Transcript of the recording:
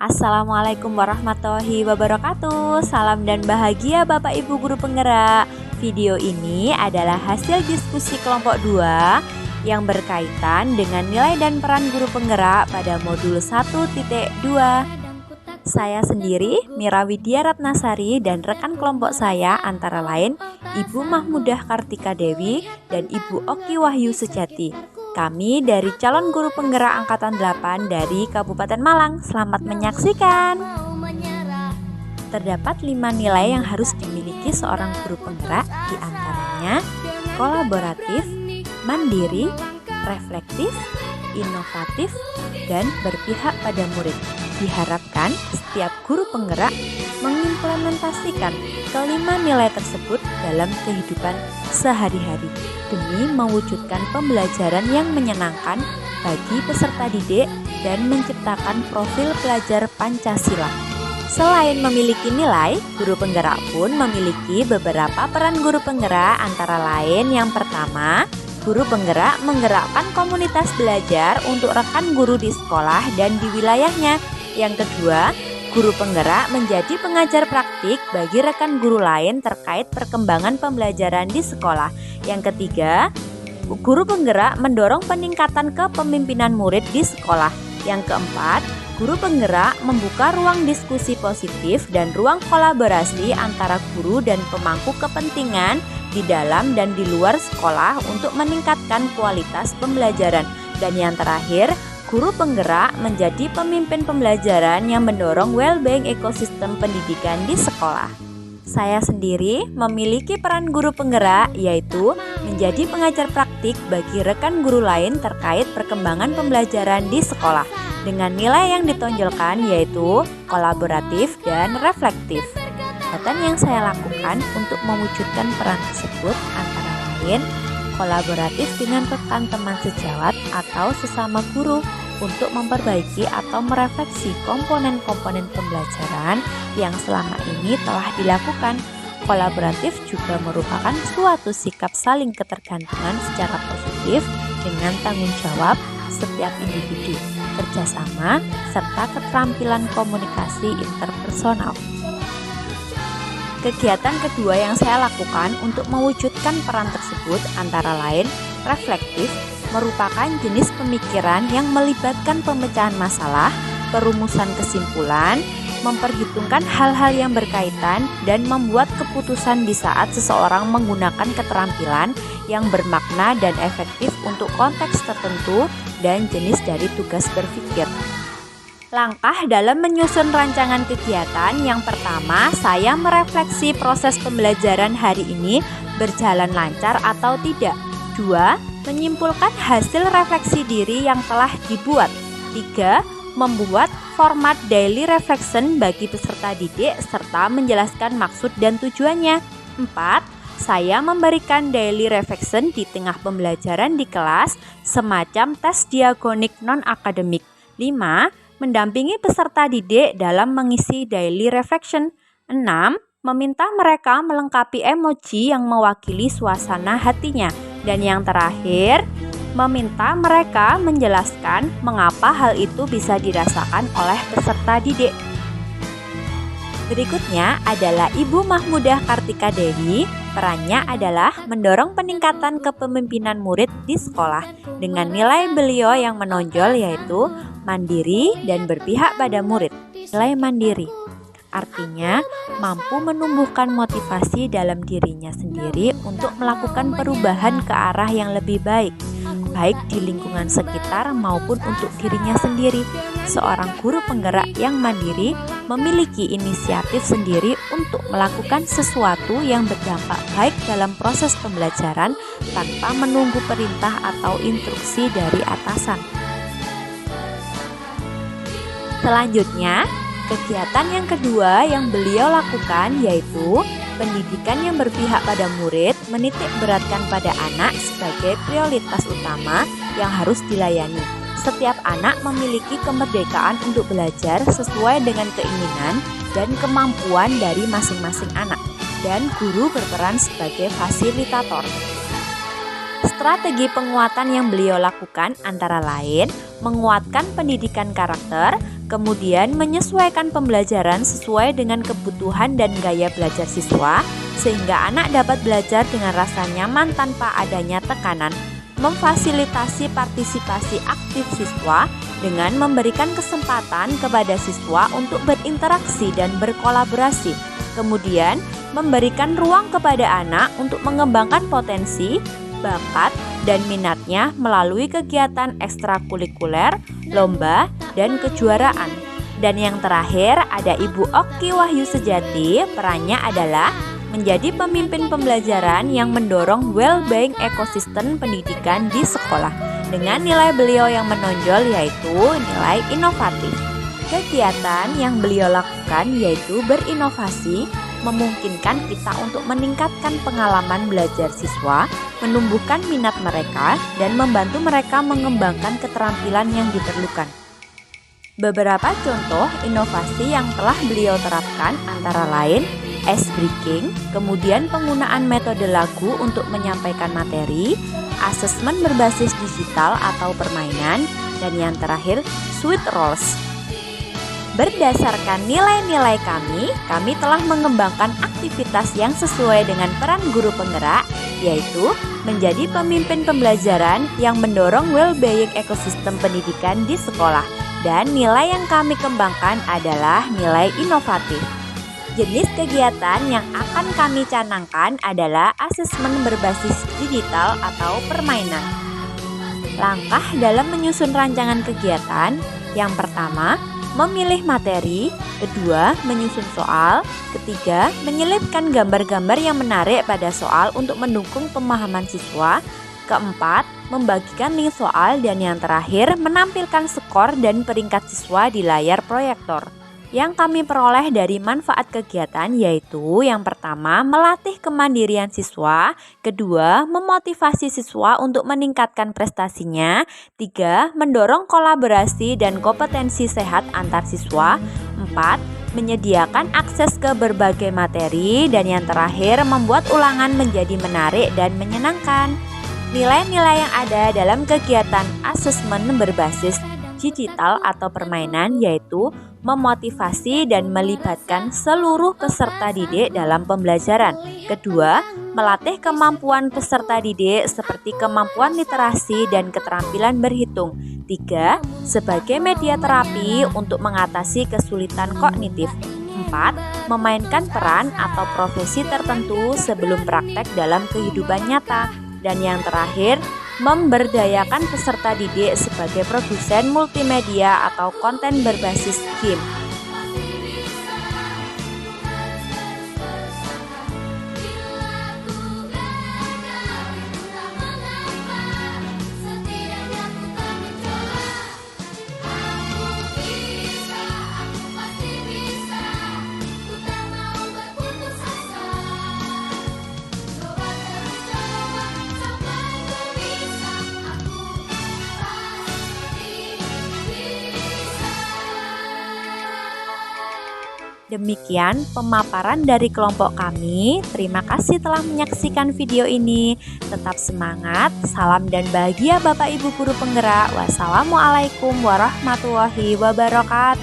Assalamualaikum warahmatullahi wabarakatuh. Salam dan bahagia Bapak Ibu Guru Penggerak. Video ini adalah hasil diskusi kelompok 2 yang berkaitan dengan nilai dan peran guru penggerak pada modul 1.2. Saya sendiri, Mira Widya Ratnasari, dan rekan kelompok saya antara lain Ibu Mahmudah Kartika Dewi dan Ibu Oki Wahyu Sejati. Kami dari calon guru penggerak angkatan 8 dari Kabupaten Malang. Selamat menyaksikan. Terdapat 5 nilai yang harus dimiliki seorang guru penggerak, di antaranya kolaboratif, mandiri, reflektif, inovatif, dan berpihak pada murid. Diharapkan setiap guru penggerak mengimplementasikan kelima nilai tersebut dalam kehidupan sehari-hari demi mewujudkan pembelajaran yang menyenangkan bagi peserta didik dan menciptakan profil pelajar Pancasila. Selain memiliki nilai, guru penggerak pun memiliki beberapa peran guru penggerak, antara lain yang pertama, guru penggerak menggerakkan komunitas belajar untuk rekan guru di sekolah dan di wilayahnya. Yang kedua, guru penggerak menjadi pengajar praktik bagi rekan guru lain terkait perkembangan pembelajaran di sekolah. Yang ketiga, guru penggerak mendorong peningkatan kepemimpinan murid di sekolah. Yang keempat, guru penggerak membuka ruang diskusi positif dan ruang kolaborasi antara guru dan pemangku kepentingan di dalam dan di luar sekolah untuk meningkatkan kualitas pembelajaran. Dan yang terakhir, guru penggerak menjadi pemimpin pembelajaran yang mendorong well-being ekosistem pendidikan di sekolah. Saya sendiri memiliki peran guru penggerak, yaitu menjadi pengajar praktik bagi rekan guru lain terkait perkembangan pembelajaran di sekolah, dengan nilai yang ditonjolkan yaitu kolaboratif dan reflektif. Kegiatan yang saya lakukan untuk mewujudkan peran tersebut antara lain kolaboratif dengan rekan teman sejawat atau sesama guru untuk memperbaiki atau merefleksi komponen-komponen pembelajaran yang selama ini telah dilakukan. Kolaboratif juga merupakan suatu sikap saling ketergantungan secara positif dengan tanggung jawab setiap individu, kerjasama, serta keterampilan komunikasi interpersonal. Kegiatan kedua yang saya lakukan untuk mewujudkan peran tersebut antara lain reflektif, merupakan jenis pemikiran yang melibatkan pemecahan masalah, perumusan kesimpulan, memperhitungkan hal-hal yang berkaitan, dan membuat keputusan di saat seseorang menggunakan keterampilan yang bermakna dan efektif untuk konteks tertentu dan jenis dari tugas berpikir. Langkah dalam menyusun rancangan kegiatan, yang pertama, saya merefleksi proses pembelajaran hari ini berjalan lancar atau tidak. 2. Menyimpulkan hasil refleksi diri yang telah dibuat. 3. Membuat format daily reflection bagi peserta didik serta menjelaskan maksud dan tujuannya. 4. Saya memberikan daily reflection di tengah pembelajaran di kelas, semacam tes diagonik non-akademik. 5. Mendampingi peserta didik dalam mengisi daily reflection. 6. Meminta mereka melengkapi emoji yang mewakili suasana hatinya. Dan yang terakhir, meminta mereka menjelaskan mengapa hal itu bisa dirasakan oleh peserta didik. Berikutnya adalah Ibu Mahmudah Kartika Dewi. Perannya adalah mendorong peningkatan kepemimpinan murid di sekolah dengan nilai beliau yang menonjol yaitu mandiri dan berpihak pada murid. Nilai mandiri artinya mampu menumbuhkan motivasi dalam dirinya sendiri untuk melakukan perubahan ke arah yang lebih baik, baik di lingkungan sekitar maupun untuk dirinya sendiri. Seorang guru penggerak yang mandiri memiliki inisiatif sendiri untuk melakukan sesuatu yang berdampak baik dalam proses pembelajaran tanpa menunggu perintah atau instruksi dari atasan. Selanjutnya, kegiatan yang kedua yang beliau lakukan yaitu pendidikan yang berpihak pada murid, menitik beratkan pada anak sebagai prioritas utama yang harus dilayani. Setiap anak memiliki kemerdekaan untuk belajar sesuai dengan keinginan dan kemampuan dari masing-masing anak, dan guru berperan sebagai fasilitator. Strategi penguatan yang beliau lakukan antara lain menguatkan pendidikan karakter, kemudian menyesuaikan pembelajaran sesuai dengan kebutuhan dan gaya belajar siswa, sehingga anak dapat belajar dengan rasa nyaman tanpa adanya tekanan, memfasilitasi partisipasi aktif siswa dengan memberikan kesempatan kepada siswa untuk berinteraksi dan berkolaborasi, kemudian memberikan ruang kepada anak untuk mengembangkan potensi, bakat, dan minatnya melalui kegiatan ekstrakurikuler, lomba, dan kejuaraan. Dan yang terakhir ada Ibu Oki Wahyu Sejati, perannya adalah menjadi pemimpin pembelajaran yang mendorong well-being ekosistem pendidikan di sekolah. Dengan nilai beliau yang menonjol yaitu nilai inovatif. Kegiatan yang beliau lakukan yaitu berinovasi, memungkinkan kita untuk meningkatkan pengalaman belajar siswa, menumbuhkan minat mereka, dan membantu mereka mengembangkan keterampilan yang diperlukan. Beberapa contoh inovasi yang telah beliau terapkan antara lain ice breaking, kemudian penggunaan metode lagu untuk menyampaikan materi, asesmen berbasis digital atau permainan, dan yang terakhir sweet rolls. Berdasarkan nilai-nilai kami telah mengembangkan aktivitas yang sesuai dengan peran guru penggerak, yaitu menjadi pemimpin pembelajaran yang mendorong well-being ekosistem pendidikan di sekolah. Dan nilai yang kami kembangkan adalah nilai inovatif. Jenis kegiatan yang akan kami canangkan adalah asesmen berbasis digital atau permainan. Langkah dalam menyusun rancangan kegiatan, yang pertama, memilih materi, kedua, menyusun soal, ketiga, menyelipkan gambar-gambar yang menarik pada soal untuk mendukung pemahaman siswa, keempat, membagikan link soal, dan yang terakhir, menampilkan skor dan peringkat siswa di layar proyektor. Yang kami peroleh dari manfaat kegiatan yaitu yang pertama, melatih kemandirian siswa, kedua, memotivasi siswa untuk meningkatkan prestasinya, tiga, mendorong kolaborasi dan kompetensi sehat antar siswa, empat, menyediakan akses ke berbagai materi, dan yang terakhir, membuat ulangan menjadi menarik dan menyenangkan. Nilai-nilai yang ada dalam kegiatan asesmen berbasis digital atau permainan yaitu memotivasi dan melibatkan seluruh peserta didik dalam pembelajaran. Kedua, melatih kemampuan peserta didik seperti kemampuan literasi dan keterampilan berhitung. Tiga, sebagai media terapi untuk mengatasi kesulitan kognitif. Empat, memainkan peran atau profesi tertentu sebelum praktek dalam kehidupan nyata. Dan yang terakhir, memberdayakan peserta didik sebagai produsen multimedia atau konten berbasis game. Demikian pemaparan dari kelompok kami. Terima kasih telah menyaksikan video ini. Tetap semangat, salam dan bahagia Bapak Ibu Guru Penggerak. Wassalamualaikum warahmatullahi wabarakatuh.